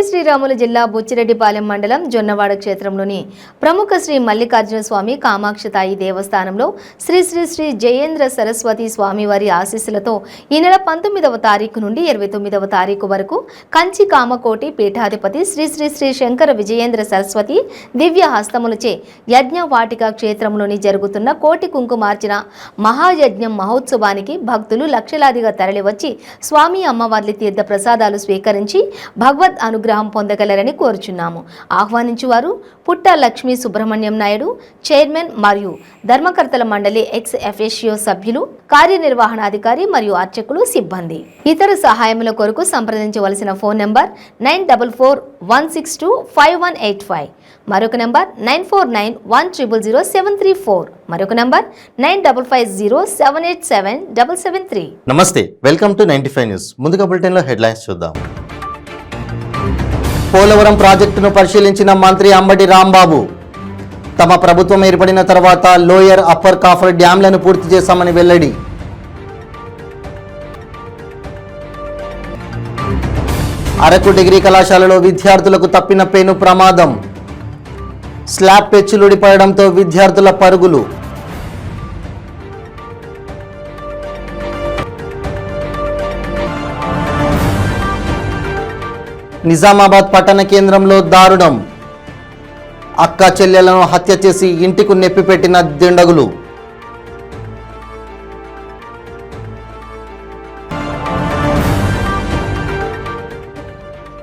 శ్రీరాములు జిల్లా బుచ్చిరెడ్డిపాలెం మండలం జొన్నవాడ క్షేత్రంలోని ప్రముఖ శ్రీ మల్లికార్జున స్వామి కామాక్షతాయి దేవస్థానంలో శ్రీ శ్రీ శ్రీ జయేంద్ర సరస్వతి స్వామివారి ఆశీస్సులతో ఈ నెల 19వ తారీఖు నుండి 29వ తారీఖు వరకు కంచి కామకోటి పీఠాధిపతి శ్రీ శ్రీ శ్రీ శంకర విజయేంద్ర సరస్వతి దివ్య హస్తములచే యజ్ఞవాటిక క్షేత్రంలోని జరుగుతున్న కోటి కుంకుమార్చన మహాయజ్ఞం మహోత్సవానికి భక్తులు లక్షలాదిగా తరలివచ్చి స్వామి అమ్మవార్ల తీర్థ ప్రసాదాలు స్వీకరించి భగవద్ అనుగ్రహం పొందగలరని కోరుచున్నాము. ఆహ్వానించువారు పుట్ట లక్ష్మీ సుబ్రహ్మణ్యం నాయుడు, చైర్మన్ మరియు ధర్మకర్తల మండలి ఎక్స్ ఎఫ్ఎషియో సభ్యులు, కార్యనిర్వహణాధికారి మరియు అర్చకులు, సిబ్బంది. ఇతర సహాయముల కొరకు సంప్రదించవలసిన ఫోన్ నంబర్ 9441625185, మరొక నంబర్ 9491000734, మరొక నంబర్ 9550787773. నమస్తే, వెల్కమ్ టు 95 న్యూస్. ముందుగా బులెటిన్లో హెడ్లైన్స్ చూద్దాం. పోలవరం ప్రాజెక్టును పరిశీలించిన మంత్రి అంబటి రాంబాబు. తమ ప్రభుత్వం ఏర్పడిన తర్వాత లోయర్ అప్పర్ కాఫర్ డ్యాంలను పూర్తి చేశామని వెల్లడి. అరకు డిగ్రీ కళాశాలలో విద్యార్థులకు తప్పిన పెను ప్రమాదం. స్లాబ్ పెచ్చులుడిపడడంతో విద్యార్థుల పరుగులు. నిజామాబాద్ పట్టణ కేంద్రంలో దారుణం. అక్క చెల్లెలను హత్య చేసి ఇంటికి నెప్పిపెట్టిన దుండగులు.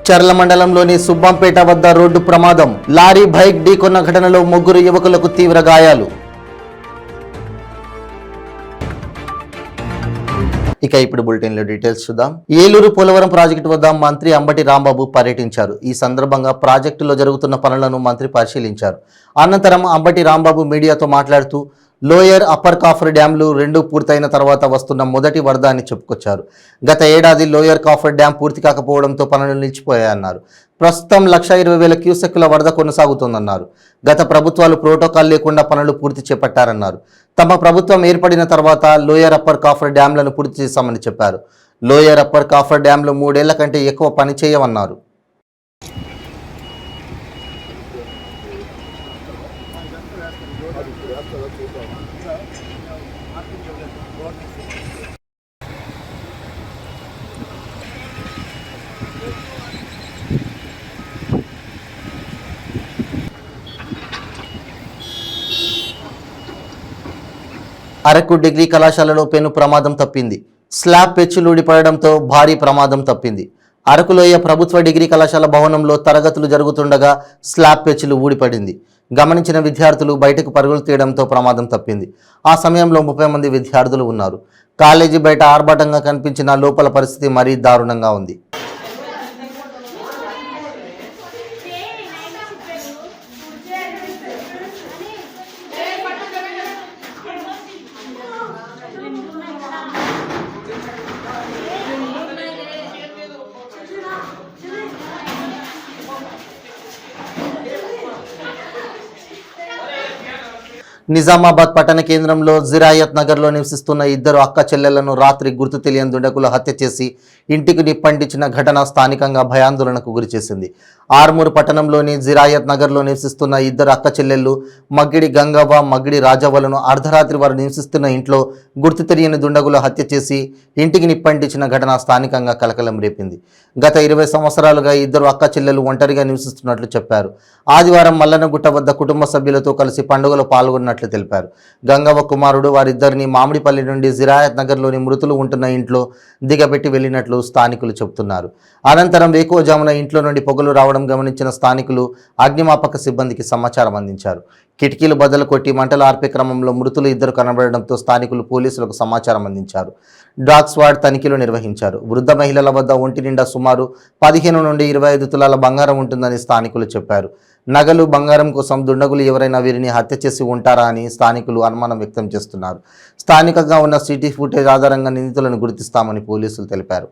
చర్ల మండలంలోని సుబ్బంపేట వద్ద రోడ్డు ప్రమాదం. లారీ బైక్ ఢీకొన్న ఘటనలో 3 యువకులకు తీవ్ర గాయాలు. ఇక ఇప్పుడు బులెటిన్లో డీటెయిల్స్ చూద్దాం. ఏలూరు పోలవరం ప్రాజెక్టు వద్ద మంత్రి అంబటి రాంబాబు పర్యటించారు. ఈ సందర్భంగా ప్రాజెక్టులో జరుగుతున్న పనులను మంత్రి పరిశీలించారు. అనంతరం అంబటి రాంబాబు మీడియాతో మాట్లాడుతూ లోయర్ అప్పర్ కాఫర్ డ్యాంలు 2 పూర్తయిన తర్వాత వస్తున్న మొదటి వరద అని చెప్పుకొచ్చారు. గత ఏడాది లోయర్ కాఫర్ డ్యాం పూర్తి కాకపోవడంతో పనులు నిలిచిపోయాయన్నారు. ప్రస్తుతం 1,20,000 క్యూసెక్కుల వరద కొనసాగుతోందన్నారు. గత ప్రభుత్వాలు ప్రోటోకాల్ లేకుండా పనులు పూర్తి చేపట్టారన్నారు. తమ ప్రభుత్వం ఏర్పడిన తర్వాత లోయర్ అప్పర్ కాఫర్ డ్యాంలను పూర్తి చేశామని చెప్పారు. లోయర్ అప్పర్ కాఫర్ డ్యాంలు 3 ఏళ్ల కంటే ఎక్కువ పని చేయవన్నారు. అరకు డిగ్రీ కళాశాలలో పెను ప్రమాదం తప్పింది. స్లాబ్ పెచ్చులుడిపడడంతో భారీ ప్రమాదం తప్పింది. అరకులోయ ప్రభుత్వ డిగ్రీ కళాశాల భవనంలో తరగతులు జరుగుతుండగా స్లాబ్ పెచ్చులు ఊడిపడింది. గమనించిన విద్యార్థులు బయటకు పరుగులు తీయడంతో ప్రమాదం తప్పింది. ఆ సమయంలో 30 మంది విద్యార్థులు ఉన్నారు. కాలేజీ బయట ఆర్భాటంగా కనిపించిన లోపల పరిస్థితి మరీ దారుణంగా ఉంది. నిజామాబాద్ పట్టణ కేంద్రంలో జిరాయత్ నగర్లో నివసిస్తున్న 2 అక్క చెల్లెలను రాత్రి గుర్తు తెలియని దుండగులు హత్య చేసి ఇంటికి నిప్పంటించిన ఘటన స్థానికంగా భయాందోళనకు గురిచేసింది. ఆర్మూరు పట్టణంలోని జిరాయత్ నగర్లో నివసిస్తున్న 2 అక్క చెల్లెళ్ళు మగ్గిడి గంగవ్వ, మగ్గిడి రాజవ్వలను అర్ధరాత్రి వారు నివసిస్తున్న ఇంట్లో గుర్తు తెలియని దుండగులు హత్య చేసి ఇంటికి నిప్పంటించిన ఘటన స్థానికంగా కలకలం రేపింది. గత 20 సంవత్సరాలుగా 2 అక్క చెల్లెలు ఒంటరిగా నివసిస్తున్నట్లు చెప్పారు. ఆదివారం మల్లనగుట్ట వద్ద కుటుంబ సభ్యులతో కలిసి పండుగలో పాల్గొన్నట్లు తెలిపారు. గంగవ్వ కుమారుడు వారిద్దరిని మామిడిపల్లి నుండి జిరాయత్ నగర్లోని మృతులు ఉంటున్న ఇంట్లో దిగబెట్టి వెళ్లినట్లు స్థానికులు చెబుతున్నారు. అనంతరం వేకువజామున ఇంట్లో నుండి పొగలు రావడం గమనించిన స్థానికులు అగ్నిమాపక సిబ్బందికి సమాచారం అందించారు. కిటికీలు బద్దలు కొట్టి మంటలు ఆర్పే క్రమంలో మృతులు 2 కనబడడంతో స్థానికులు పోలీసులకు సమాచారం అందించారు. డాగ్ స్క్వాడ్ తనిఖీలు నిర్వహించారు. వృద్ధ మహిళల వద్ద ఒంటి నిండా సుమారు 15 నుండి 25 తులాల బంగారం ఉంటుందని స్థానికులు చెప్పారు. నగలు, బంగారం కోసం దుండగులు ఎవరైనా వీరిని హత్య చేసి ఉంటారా అని స్థానికులు అనుమానం వ్యక్తం చేస్తున్నారు. స్థానికంగా ఉన్న సిటీ ఫుటేజ్ ఆధారంగా నిందితులను గుర్తిస్తామని పోలీసులు తెలిపారు.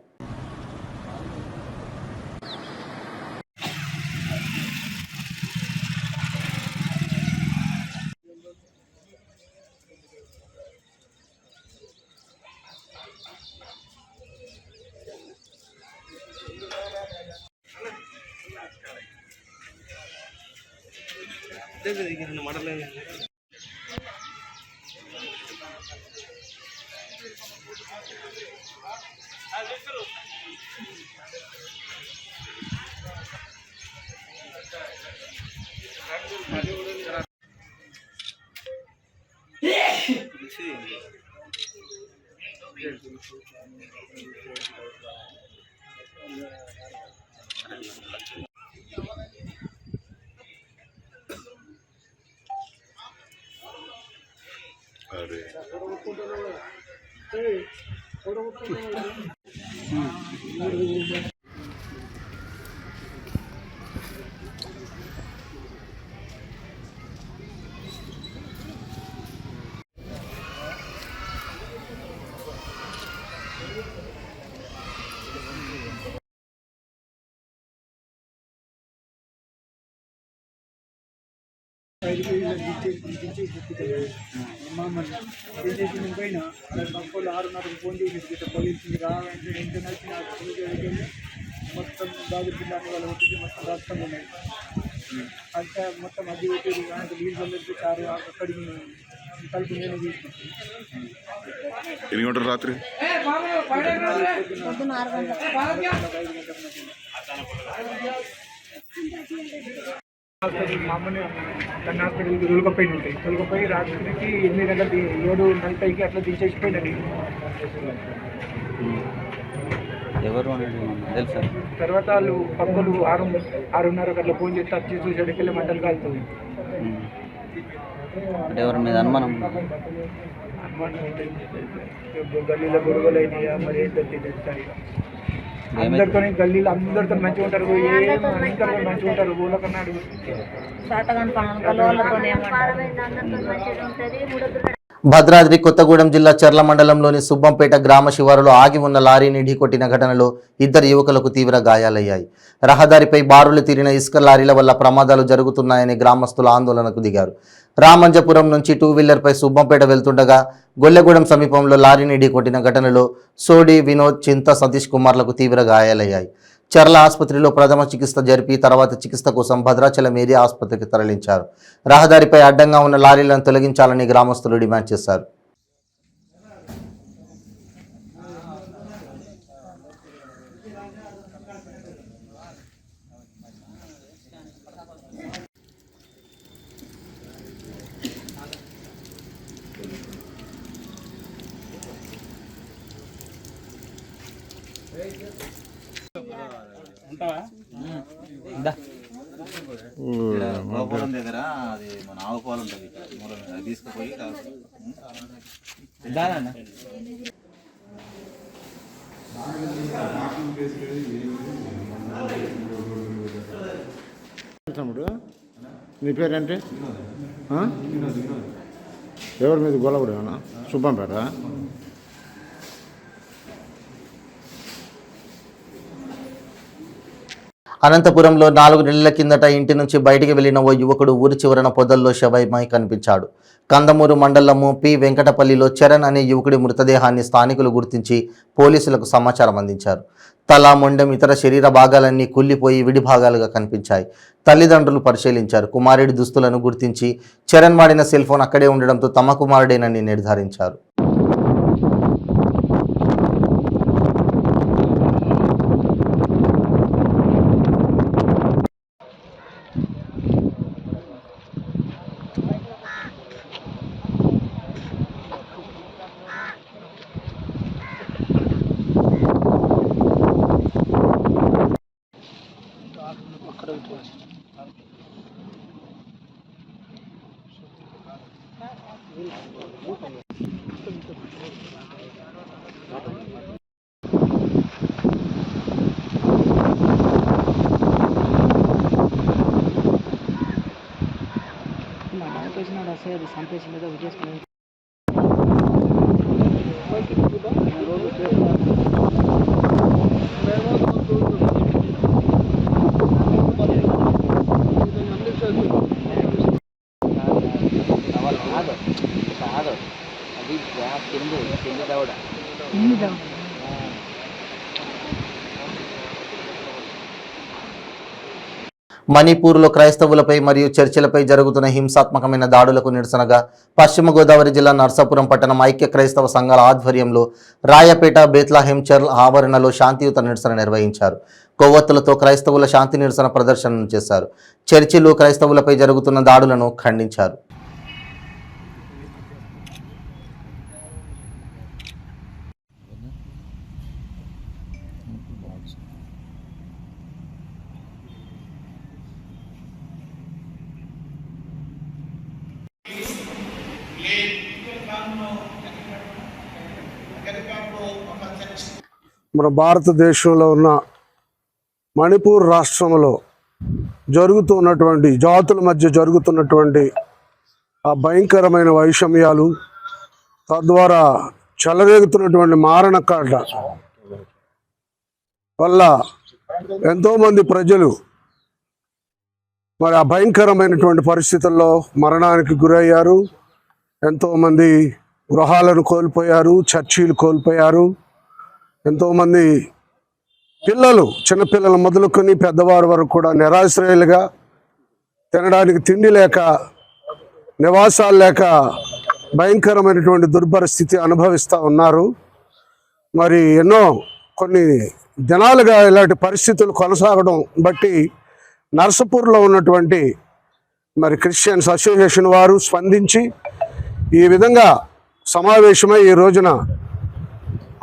పైన పక్కలు 6:30 ఫోన్ చేసి పోలీసులు రావాలంటే ఇంటర్నెట్ మొత్తం దాదాపు జిల్లాని వాళ్ళు వచ్చి మొత్తం రాష్ట్రం ఉన్నాయి అంతా మొత్తం అది వచ్చేది కానీ నీళ్ళు వల్లకి చారు అక్కడికి తలుపు నేను తీసుకుంటాను. ఎన్ని గంటలు రాత్రి? మామూలు కన్నా హాస్పిటల్కి తొలగపోయి ఉంటాయి. తొలగపోయి రాత్రికి 8 గంటలకి 7:40కి అట్లా దించేసిపోయినది. ఎవరు తెలుసా? తర్వాత వాళ్ళు పక్కలు 6:30 అట్లా ఫోన్ చేస్తే వచ్చి చూసేటికెళ్ళి మంటలు కాలుతుంది. అంటే ఎవరి మీద అనుమానం? గల్లీలో గొడవలు అయినాయా మరి ఏంటో తెలుస్తాయి. అందరితో గల్లీలో అందరితో మంచిగా ఉంటారు, అందరితో మంచిగా ఉంటారు. ఊళ్ళకన్నా భద్రాద్రి కొత్తగూడెం జిల్లా చర్ల మండలంలోని సుబ్బంపేట గ్రామ శివారులో ఆగి ఉన్న లారీని ఢీకొట్టిన ఘటనలో 2 యువకులకు తీవ్ర గాయాలయ్యాయి. రహదారిపై బారులు తీరిన ఇసుక లారీల వల్ల ప్రమాదాలు జరుగుతున్నాయని గ్రామస్తులు ఆందోళనకు దిగారు. రామంజపురం నుంచి 2-వీలర్పై సుబ్బంపేట వెళ్తుండగా గొల్లగూడెం సమీపంలో లారీని ఢీకొట్టిన ఘటనలో సోడి, వినోద్, చింత, సతీష్ కుమార్లకు తీవ్ర గాయాలయ్యాయి. చర్ల ఆసుపత్రిలో ప్రథమ చికిత్స జరిపి తర్వాత చికిత్స కోసం భద్రాచలం ఏరియా ఆసుపత్రికి తరలించారు. రహదారిపై అడ్డంగా ఉన్న లారీలను తొలగించాలని గ్రామస్తులు డిమాండ్ చేశారు. గోపురం దగ్గర అది మన ఆవు పాలు ఉంటుంది, అది తీసుకుపోయి తమ్ముడు నీ పేరేంటి? ఎవరి మీద గొల్లగూడెమేనా? సుబ్బంపేట. అనంతపురంలో 4 నెలల కిందట ఇంటి నుంచి బయటికి వెళ్లిన ఓ యువకుడు ఊరి చివరన పొదల్లో శవమై కనిపించాడు. కందమూరు మండలము పి వెంకటపల్లిలో చరణ్ అనే యువకుడి మృతదేహాన్ని స్థానికులు గుర్తించి పోలీసులకు సమాచారం అందించారు. తల, మొండెం, ఇతర శరీర భాగాలన్నీ కుళ్ళిపోయి విడి భాగాలుగా కనిపించాయి. తల్లిదండ్రులు పరిశీలించారు. కుమారుడి దుస్తులను గుర్తించి చరణ్ వాడిన సెల్ ఫోన్ అక్కడే ఉండడంతో తమ కుమారుడేనని నిర్ధారించారు. మణిపూర్లో క్రైస్తవులపై మరియు చర్చిలపై జరుగుతున్న హింసాత్మకమైన దాడులకు నిరసనగా పశ్చిమ గోదావరి జిల్లా నర్సాపురం పట్టణం ఐక్య క్రైస్తవ సంఘాల ఆధ్వర్యంలో రాయపేట బేత్లహేం చర్ల్ ఆవరణలో శాంతియుత నిరసన నిర్వహించారు. కొవ్వొత్తులతో క్రైస్తవుల శాంతి నిరసన ప్రదర్శనను చేశారు. చర్చిలు క్రైస్తవులపై జరుగుతున్న దాడులను ఖండించారు. మన భారతదేశంలో ఉన్న మణిపూర్ రాష్ట్రంలో జరుగుతున్నటువంటి జాతుల మధ్య జరుగుతున్నటువంటి ఆ భయంకరమైన వైషమ్యాలు, తద్వారా చెలరేగుతున్నటువంటి మారణకాండ వల్ల ఎంతోమంది ప్రజలు మరి ఆ భయంకరమైనటువంటి పరిస్థితుల్లో మరణానికి గురయ్యారు. ఎంతోమంది గృహాలను కోల్పోయారు, చర్చీలు కోల్పోయారు. ఎంతోమంది పిల్లలు, చిన్నపిల్లలు మొదలుకొని పెద్దవారి వరకు కూడా నిరాశ్రయులుగా, తినడానికి తిండి లేక, నివాసాలు లేక భయంకరమైనటువంటి దుర్భర స్థితి అనుభవిస్తూ ఉన్నారు. మరి కొన్ని దినాలుగా ఇలాంటి పరిస్థితులు కొనసాగడం బట్టి నర్సాపూర్లో ఉన్నటువంటి మరి క్రిస్టియన్స్ అసోసియేషన్ వారు స్పందించి ఈ విధంగా సమావేశమై ఈ రోజున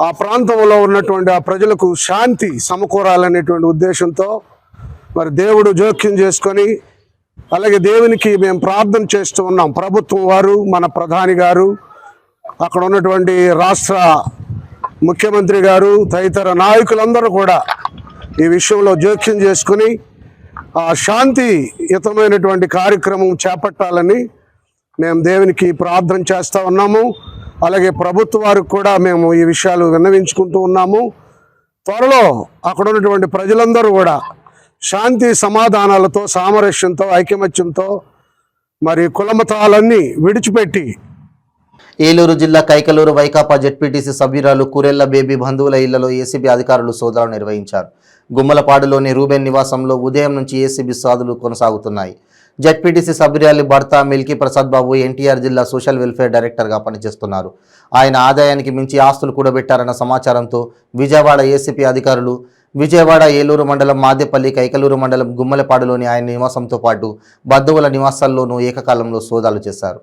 ఆ ప్రాంతంలో ఉన్నటువంటి ఆ ప్రజలకు శాంతి సమకూరాలనేటువంటి ఉద్దేశంతో మరి దేవుడు జోక్యం చేసుకొని, అలాగే దేవునికి మేము ప్రార్థన చేస్తూ ఉన్నాం. ప్రభుత్వం వారు, మన ప్రధాని గారు, అక్కడ ఉన్నటువంటి రాష్ట్ర ముఖ్యమంత్రి గారు, తదితర నాయకులందరూ కూడా ఈ విషయంలో జోక్యం చేసుకుని ఆ శాంతియుతమైనటువంటి కార్యక్రమం చేపట్టాలని మేము దేవునికి ప్రార్థన చేస్తూ ఉన్నాము. అలాగే ప్రభుత్వ వారికి కూడా మేము ఈ విషయాలు విన్నవించుకుంటూ ఉన్నాము. త్వరలో అక్కడ ఉన్నటువంటి ప్రజలందరూ కూడా శాంతి సమాధానాలతో, సామరస్యంతో, ఐకమత్యంతో మరి కులమతాలన్నీ విడిచిపెట్టి ఏలూరు జిల్లా కైకలూరు వైకాపా జెడ్పీటీసీ సభ్యురాలు కురెల్ల బేబీ బంధువుల ఇళ్లలో ఏసీబీ అధికారులు సోదాలు నిర్వహించారు. గుమ్మలపాడులోని రూబెన్ నివాసంలో ఉదయం నుంచి ఏసీబీ సోదాలు కొనసాగుతున్నాయి. జెడ్పీటీసీ సభ్యురాలి భర్త మిల్కీ ప్రసాద్ బాబు ఎన్టీఆర్ జిల్లా సోషల్ వెల్ఫేర్ డైరెక్టర్గా పనిచేస్తున్నారు. ఆయన ఆదాయానికి మించి ఆస్తులు కూడబెట్టారన్న సమాచారంతో విజయవాడ ఏసీపీ అధికారులు విజయవాడ, ఏలూరు మండలం మాదేపల్లి, కైకలూరు మండలం గుమ్మలపాడులోని ఆయన నివాసంతో పాటు బంధువుల నివాసాల్లోనూ ఏకకాలంలో సోదాలు చేశారు.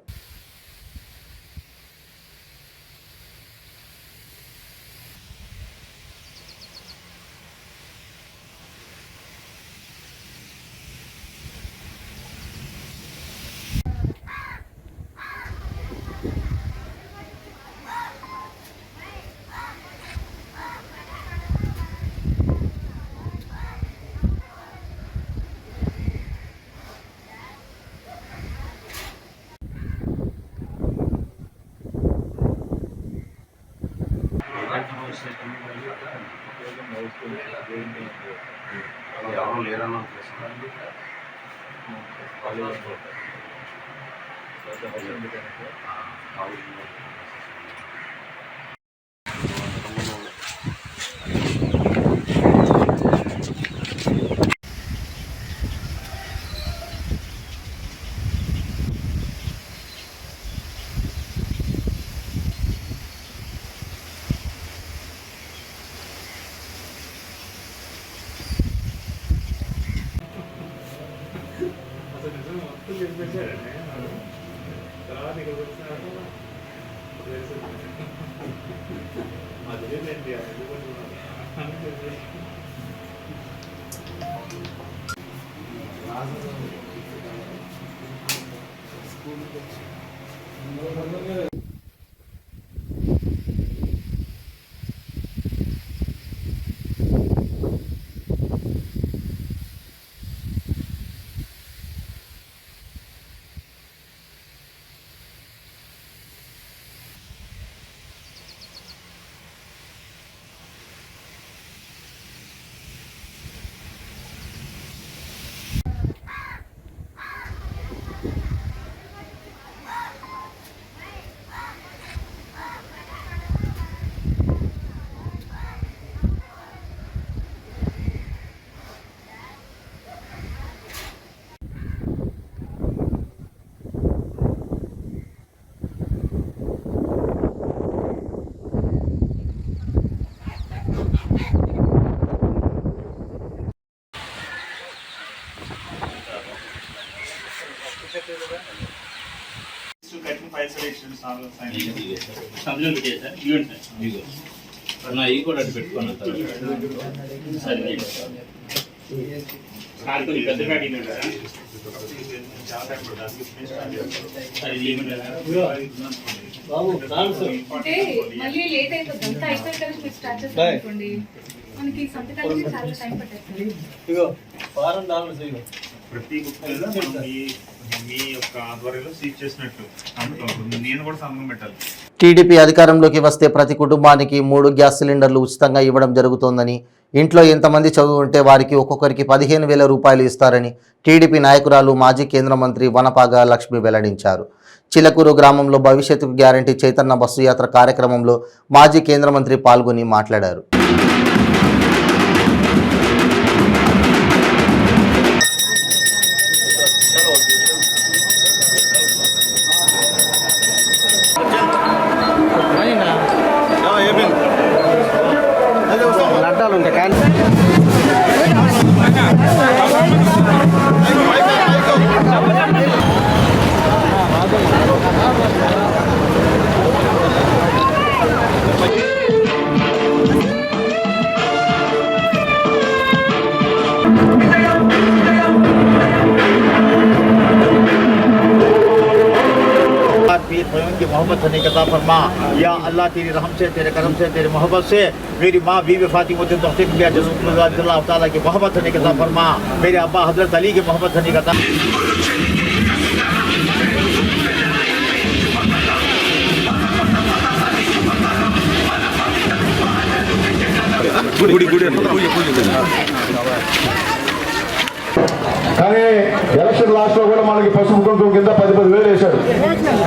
కట్టిన ఫైల్ సెలెక్షన్ సందులో పెట్టేది సార్ ఇవ్వండి సార్ ఇదిగో నా ఈ కూడా అటు పెట్టుకున్నాను సార్ సరే సార్ కొంచెం పెద్దగా అడిగినాడు కదా అంటే మళ్ళీ లేట్ అయిపోతుంది అంతా అయిపోయిన తర్వాత మీరు స్టార్ట్ చేస్తారనుకోండి మనకి సంతకాలకి చాలా టైం పట్టేస్తుంది. ప్రతి బుక్ మీ యొక్క ఆధ్వర్యంలో సీజ్ చేసినట్టు నేను కూడా సంతకం పెట్టాలి. టీడీపీ అధికారంలోకి వస్తే ప్రతి కుటుంబానికి 3 గ్యాస్ సిలిండర్లు ఉచితంగా ఇవ్వడం జరుగుతోందని, ఇంట్లో ఎంతమంది చదువు ఉంటే వారికి ఒక్కొక్కరికి 15,000 రూపాయలు ఇస్తారని టీడీపీ నాయకురాలు మాజీ కేంద్ర మంత్రి వనపాగ లక్ష్మి వెల్లడించారు. చిలకూరు గ్రామంలో భవిష్యత్తుకు గ్యారంటీ చైతన్య బస్సు యాత్ర కార్యక్రమంలో మాజీ కేంద్ర మంత్రి పాల్గొని మాట్లాడారు. की मोहब्बत होने का फरमा या अल्लाह तेरी रहम से तेरे करम से तेरे मोहब्बत से मेरी माँ बीवी फातिमा अल्लाह ताला की मोहब्बत होने का फरमा मेरे अब्बा हजरत अली की मोहब्बत होने का కానీ ఎలక్షన్ లాస్ట్లో కూడా మనకి పసుపు కుంకుమ కింద 10,000 వేశాడు.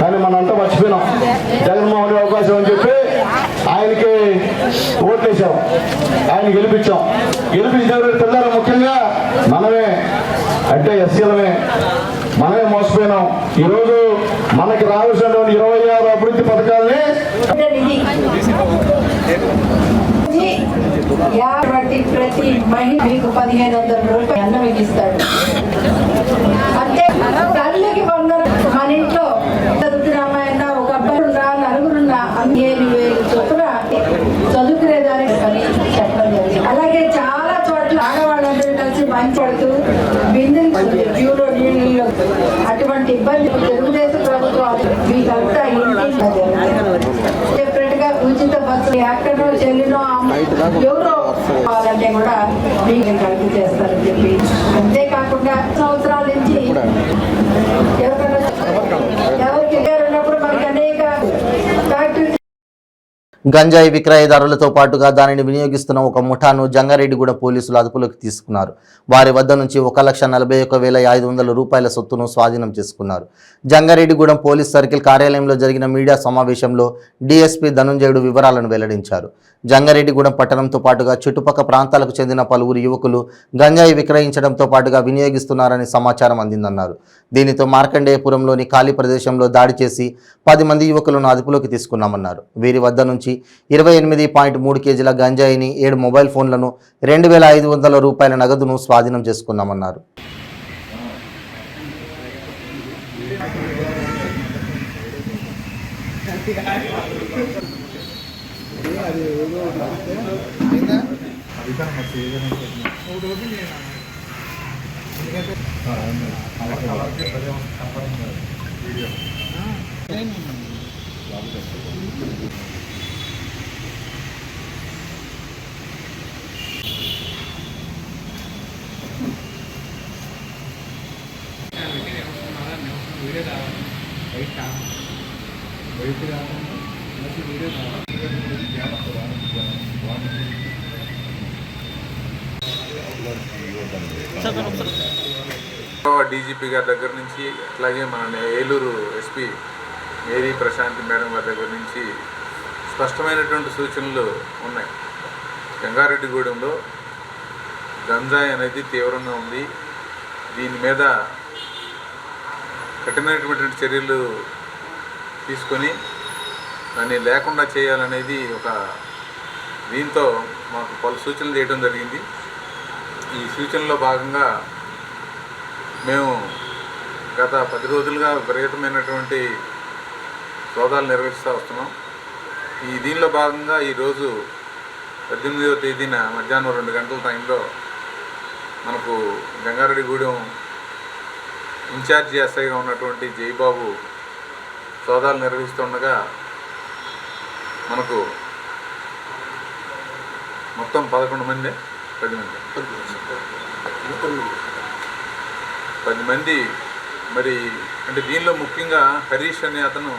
కానీ మనంతా మర్చిపోయినాం. జగన్మోహన్ అవకాశం అని చెప్పి ఆయనకి ఓట్లేసాం, ఆయన గెలిపించాం. గెలిపించిన పిల్లలు ముఖ్యంగా మనమే అంటే ఎస్సీలమే మనమే మోసపోయినాం. ఈరోజు మనకి రావాల్సినటువంటి 26 అభివృద్ధి పథకాలని ప్రతి మహిళ మీకు 1,500 రూపాయలు అన్నం ఇస్తాడు. అంటే తల్లికి 100. మన ఇంట్లో చదువుతున్నామన్నా ఒక అబ్బాయిన్నా నలుగురున్నా 7,000 చొప్పున చదువుకునేదానికి పని చెప్పడం జరిగింది. అలాగే చాలా చోట్ల ఆడవాళ్ళందరూ కలిసి మంచడుతూ బిందులు క్యూలో నీళ్ళు అటువంటి ఇబ్బంది తెలుగుదేశం ప్రభుత్వం మీకంతా సెపరేట్ గా ఉచిత బస్సు ఎక్కడో చెల్లినో ఎవరో కావాలంటే కూడా మీకు కలిపి చేస్తారని చెప్పి, అంతేకాకుండా సంవత్సరాల నుంచి ఎవరికి ఉన్నప్పుడు మనకి అనేక ఫ్యాక్టరీ గంజాయి విక్రయదారులతో పాటుగా దానిని వినియోగిస్తున్న ఒక ముఠాను జంగారెడ్డిగూడెం పోలీసులు అదుపులోకి తీసుకున్నారు. వారి వద్ద నుంచి 1,41,500 రూపాయల సొత్తును స్వాధీనం చేసుకున్నారు. జంగారెడ్డిగూడెం పోలీస్ సర్కిల్ కార్యాలయంలో జరిగిన మీడియా సమావేశంలో డీఎస్పీ ధనుంజయుడు వివరాలను వెల్లడించారు. జంగారెడ్డిగూడెం పట్టణంతో పాటుగా చుట్టుపక్కల ప్రాంతాలకు చెందిన పలువురు యువకులు గంజాయి విక్రయించడంతో పాటుగా వినియోగిస్తున్నారని సమాచారం అందిందన్నారు. దీనితో మార్కండేయపురంలోని ఖాళీ ప్రదేశంలో దాడి చేసి 10 మంది యువకులను అదుపులోకి తీసుకున్నామన్నారు. వీరి వద్ద నుంచి 28.3 కేజీల గంజాయిని, 7 మొబైల్ ఫోన్లను, 2,500 రూపాయల నగదును స్వాధీనం చేసుకున్నామన్నారు. డీజీపీ గారి దగ్గర నుంచి, అట్లాగే మన Eluru SP Mary Prashanti madam గారి దగ్గర నుంచి స్పష్టమైనటువంటి సూచనలు ఉన్నాయి. జంగారెడ్డిగూడెంలో గంజాయి అనేది తీవ్రంగా ఉంది. దీని మీద కఠినమైనటువంటి చర్యలు తీసుకొని దాన్ని లేకుండా చేయాలనేది దీంతో మాకు పలు సూచనలు చేయడం జరిగింది. ఈ సూచనలో భాగంగా మేము గత 10 రోజులుగా విపరీతమైనటువంటి సోదాలు నిర్వహిస్తూ వస్తున్నాం. దీనిలో భాగంగా ఈరోజు 18వ తేదీన మధ్యాహ్నం 2 గంటల టైంలో మనకు జంగారెడ్డిగూడెం ఇన్ఛార్జి ఎస్ఐగా ఉన్నటువంటి జయబాబు సోదాలు నిర్వహిస్తుండగా మనకు మొత్తం 10 మంది మరి అంటే దీనిలో ముఖ్యంగా హరీష్ అనే అతను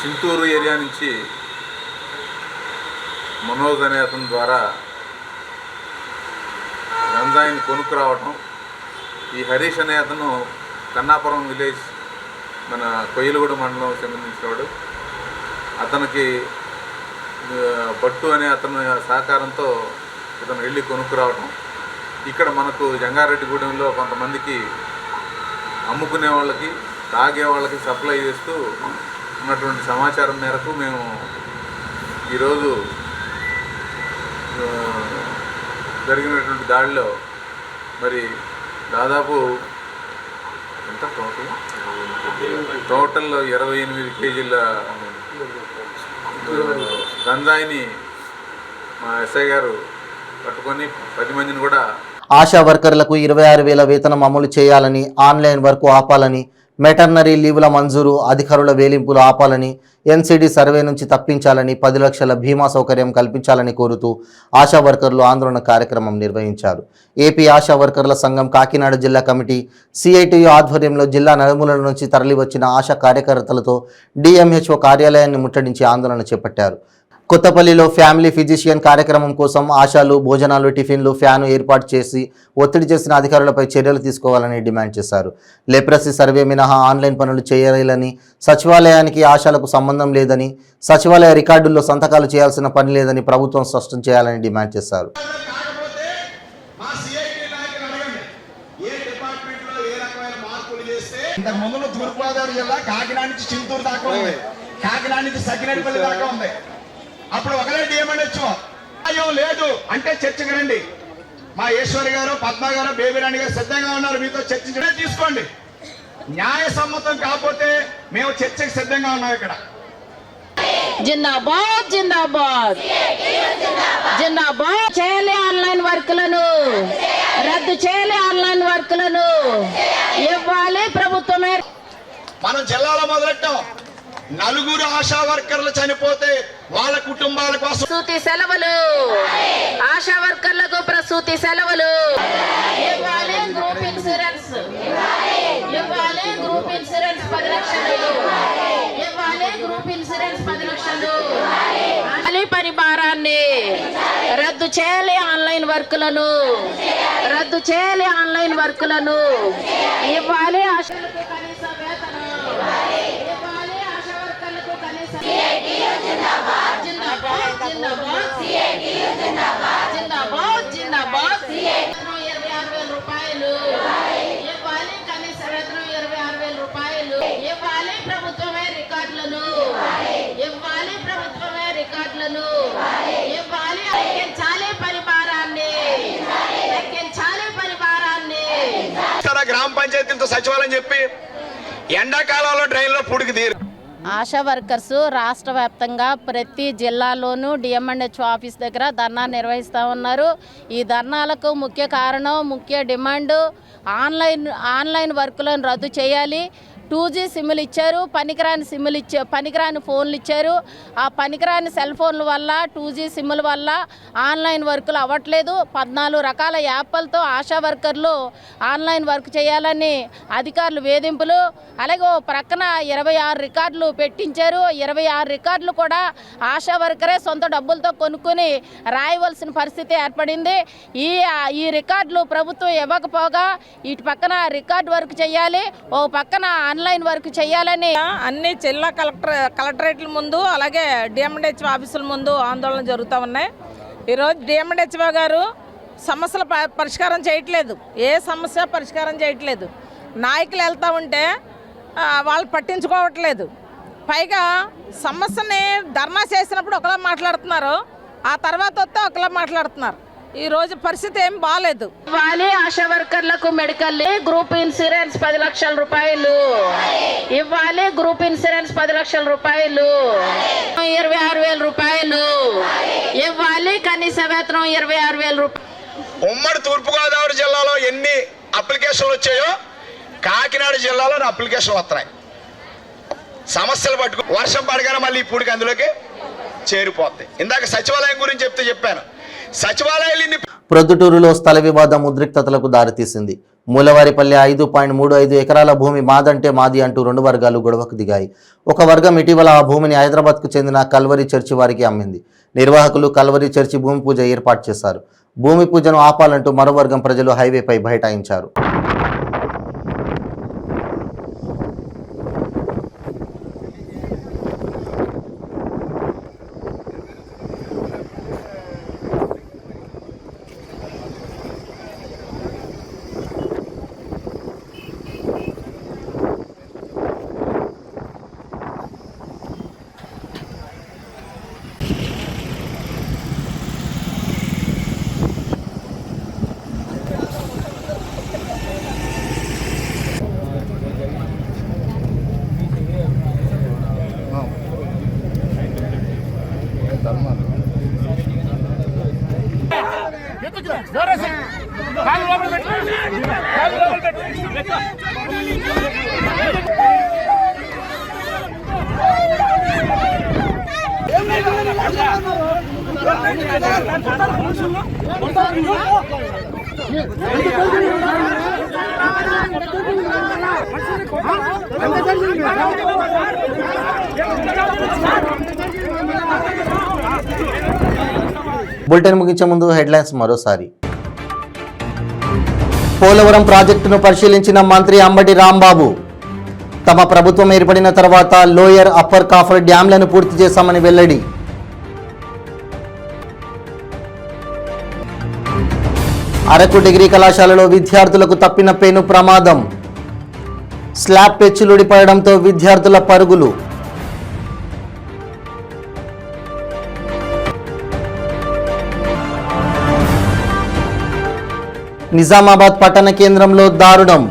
చింతూరు ఏరియా నుంచి మనోజ్ అనే అతని ద్వారా గంజాయిని కొనుక్కురావటం. ఈ హరీష్ అనే అతను కన్నాపురం విలేజ్ మన కొయ్యలగూడ మండలం సంబంధించినవాడు. అతనికి భట్టు అనే అతని సహకారంతో ఇతను వెళ్ళి కొనుక్కురావటం. ఇక్కడ మనకు జంగారెడ్డిగూడెంలో కొంతమందికి అమ్ముకునే వాళ్ళకి తాగే వాళ్ళకి సప్లై చేస్తూ ఉన్నటువంటి సమాచారం మేరకు మేము ఈరోజు జరిగినటువంటి దాడిలో మరి దాదాపు ఎంత టోటల్ 28 కేజీల గంజాయిని మా ఎస్ఐ గారు పట్టుకొని 10 మందిని కూడా. ఆశా వర్కర్లకు 26,000 వేతనం అమలు చేయాలని, ఆన్లైన్ వర్క్ ఆపాలని, మెటర్నరీ లీవుల మంజూరు అధికారుల వేలింపులు ఆపాలని, ఎన్సీడీ సర్వే నుంచి తప్పించాలని, 10 లక్షల బీమా సౌకర్యం కల్పించాలని కోరుతూ ఆశా వర్కర్లు ఆందోళన కార్యక్రమం నిర్వహించారు. ఏపీ ఆశా వర్కర్ల సంఘం కాకినాడ జిల్లా కమిటీ సిఐటియు ఆధ్వర్యంలో జిల్లా నలుమూలల నుంచి తరలివచ్చిన ఆశా కార్యకర్తలతో డిఎంహెచ్ఓ కార్యాలయాన్ని ముట్టడించి ఆందోళన చేపట్టారు. కొత్తపల్లిలో ఫ్యామిలీ ఫిజిషియన్ కార్యక్రమం కోసం ఆశాలు భోజనాలు, టిఫిన్లు, ఫ్యాను ఏర్పాటు చేసి ఒత్తిడి చేసిన అధికారులపై చర్యలు తీసుకోవాలని డిమాండ్ చేశారు. లెప్రసీ సర్వే మినహా ఆన్లైన్ పనులు చేయాలని, సచివాలయానికి ఆశాలకు సంబంధం లేదని, సచివాలయ రికార్డుల్లో సంతకాలు చేయాల్సిన పని లేదని ప్రభుత్వం స్పష్టం చేయాలని డిమాండ్ చేశారు. ఇంతకుముందు తూర్పుగోదావరి జిల్లా కాకినాడ నుంచి చింతూరు దాకా ఉంది, కాకినాడ నుంచి సకినేటిపల్లి దాకా ఉంది. అప్పుడు ఒకరేంటి ఏమనొచ్చు లేదు అంటే చర్చకు రండి. మా ఈశ్వరి గారు, పద్మ గారు, బేబీరాణి గారు సిద్ధంగా ఉన్నారు మీతో చర్చించడం. తీసుకోండి. న్యాయ సమ్మతం కాకపోతే మేము చర్చకు సిద్ధంగా ఉన్నాం. ఇక్కడ జిందాబాద్ జిందాబాద్ జిందాబాద్. చేయాలి ఆన్లైన్ వర్క్లను రద్దు చేయాలి, ఆన్లైన్ వర్క్లను ఇవ్వాలి ప్రభుత్వమే. మనం జిల్లాలో మొదలెట్టాం. 4 ఆశా వర్కర్లు చనిపోతే వాళ్ళ కుటుంబాల కోసం ప్రసూతి సెలవులు, ఆశా వర్కర్లకు ప్రసూతి సెలవులు ఇవ్వాలి. గ్రూప్ ఇన్సూరెన్స్ ఇవ్వాలి. గ్రూప్ ఇన్సూరెన్స్ 10 లక్షలు ఇవ్వాలి. గ్రూప్ ఇన్సూరెన్స్ 10 లక్షలు. పరిభారాన్ని రద్దు చేయాలి, ఆన్లైన్ వర్కులను రద్దు చేయాలి, ఆన్లైన్ వర్కులను ఇవ్వాలి. ఆశలకు కనీస వేతనం ఇవ్వాలి. ఆశా వర్కర్లకు కనీస జిందాబాద్ జిందాబాద్ జిందాబాద్ జిందాబాద్. 26,000 రూపాయలు ఇవ్వాలి. కనీస వేతనం 26,000 రూపాయలు ఇవ్వాలి. ప్రభుత్వమే రికార్డులను ఇవ్వాలి. ప్రభుత్వమే రికార్డులను ఇవ్వాలి. లెక్కించాలి పరిభారాన్ని, లెక్కించాలి పరిభారాన్ని. గ్రామ పంచాయతీలతో సచివాలయం చెప్పి ఎండాకాలంలో డ్రైన్లో పుడికి తీరు. ఆశా వర్కర్స్ రాష్ట్ర వ్యాప్తంగా ప్రతి జిల్లాలోనూ డిఎంఎండ్హెచ్ఓ ఆఫీస్ దగ్గర ధర్నా నిర్వహిస్తూ ఉన్నారు. ఈ ధర్నాలకు ముఖ్య కారణం, ముఖ్య డిమాండ్ ఆన్లైన్ వర్కులను రద్దు చేయాలి. 2G సిమ్లు ఇచ్చారు, పనికిరాని ఫోన్లు ఇచ్చారు. ఆ పనికిరాని సెల్ ఫోన్ల వల్ల, 2G సిమ్ల వల్ల ఆన్లైన్ వర్కులు అవ్వట్లేదు. 14 రకాల యాప్లతో ఆశా వర్కర్లు ఆన్లైన్ వర్క్ చేయాలని అధికారులు వేధింపులు. అలాగే ప్రక్కన 26 రికార్డులు పెట్టించారు. 26 రికార్డులు కూడా ఆశా వర్కరే సొంత డబ్బులతో కొనుక్కొని రాయవలసిన పరిస్థితి ఏర్పడింది. ఈ రికార్డులు ప్రభుత్వం ఇవ్వకపోగా ఇటు పక్కన రికార్డు వర్క్ చేయాలి, ఓ పక్కన ఆన్లైన్ వర్క్ చేయాలని అన్ని జిల్లా కలెక్టరేట్ల ముందు అలాగే డిఎంఎండ్హెచ్ఓ ఆఫీసుల ముందు ఆందోళన జరుగుతూ ఉన్నాయి. ఈరోజు డిఎంఎండ్హెచ్ఓ గారు సమస్యల పరిష్కారం చేయట్లేదు, ఏ సమస్య పరిష్కారం చేయట్లేదు. నాయకులు వెళ్తూ ఉంటే వాళ్ళు పట్టించుకోవట్లేదు. పైగా సమస్యని ధర్నా చేసినప్పుడు ఒకలా మాట్లాడుతున్నారు, ఆ తర్వాత వస్తే ఒకలా మాట్లాడుతున్నారు. ఈరోజు పరిస్థితి ఏం బాగాలేదు. ఇవ్వాలి ఆశా వర్కర్లకు మెడికల్ గ్రూప్ ఇన్సూరెన్స్ 10 లక్షల రూపాయలు ఇవ్వాలి. గ్రూప్ ఇన్సూరెన్స్ 10 లక్షల రూపాయలు, 26,000 రూపాయలు ఇవ్వాలి. కనీస వేతనం 26,000 రూపాయలు. ఉమ్మడి తూర్పుగోదావరి జిల్లాలో ఎన్ని అప్లికేషన్లు వచ్చాయో కాకినాడ జిల్లాలో అప్లికేషన్లు వస్తున్నాయి. సమస్యలు పట్టుకు వర్షం పడగానే మళ్ళీ ఇప్పుడుకి అందులోకి చేరిపోతాయి. ఇందాక సచివాలయం గురించి చెప్పాను. సచివాలయాలు ప్రొద్దుటూరులో స్థల వివాదం ఉద్రిక్తతలకు దారితీసింది. మూలవారిపల్లి 5.35 ఎకరాల భూమి మాదంటే మాది అంటూ 2 వర్గాలు గొడవకు దిగాయి. ఒక వర్గం ఇటీవల ఆ భూమిని హైదరాబాద్కు చెందిన కల్వరి చర్చి వారికి అమ్మింది. నిర్వాహకులు కల్వరి చర్చి భూమి పూజ ఏర్పాటు చేశారు. భూమి పూజను ఆపాలంటూ మరో వర్గం ప్రజలు హైవేపై బైఠాయించారు. బులెటిన్ ముగించే ముందు హెడ్లైన్స్ మరోసారి. పోలవరం ప్రాజెక్టును పరిశీలించిన మంత్రి అంబటి రాంబాబు. తమ ప్రభుత్వం ఏర్పడిన తర్వాత లోయర్ అప్పర్ కాఫర్ డ్యాంలను పూర్తి చేశామని వెల్లడి. అరకు డిగ్రీ కళాశాలలో విద్యార్థులకు తప్పిన పెను ప్రమాదం. స్లాబ్ పెచ్చులుడిపడడంతో విద్యార్థుల పరుగులు. నిజామాబాద్ పట్టణ కేంద్రంలో దారుణం.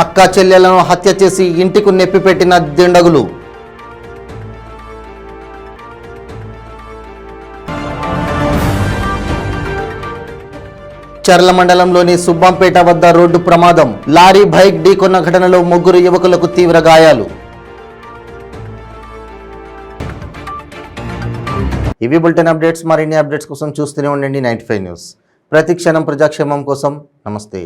అక్క చెల్లెలను హత్య చేసి ఇంటికి నెప్పిపెట్టిన దుండగులు. చర్ల మండలంలోని సుబ్బంపేట వద్ద రోడ్డు ప్రమాదం. లారీ బైక్ ఢీకొన్న ఘటనలో 3 యువకులకు తీవ్ర గాయాలు. ఇవి బులెటిన్ అప్డేట్స్. మరిన్ని అప్డేట్స్ కోసం చూస్తూనే ఉండండి 95 న్యూస్. ప్రతి క్షణం ప్రజాక్షేమం కోసం. నమస్తే.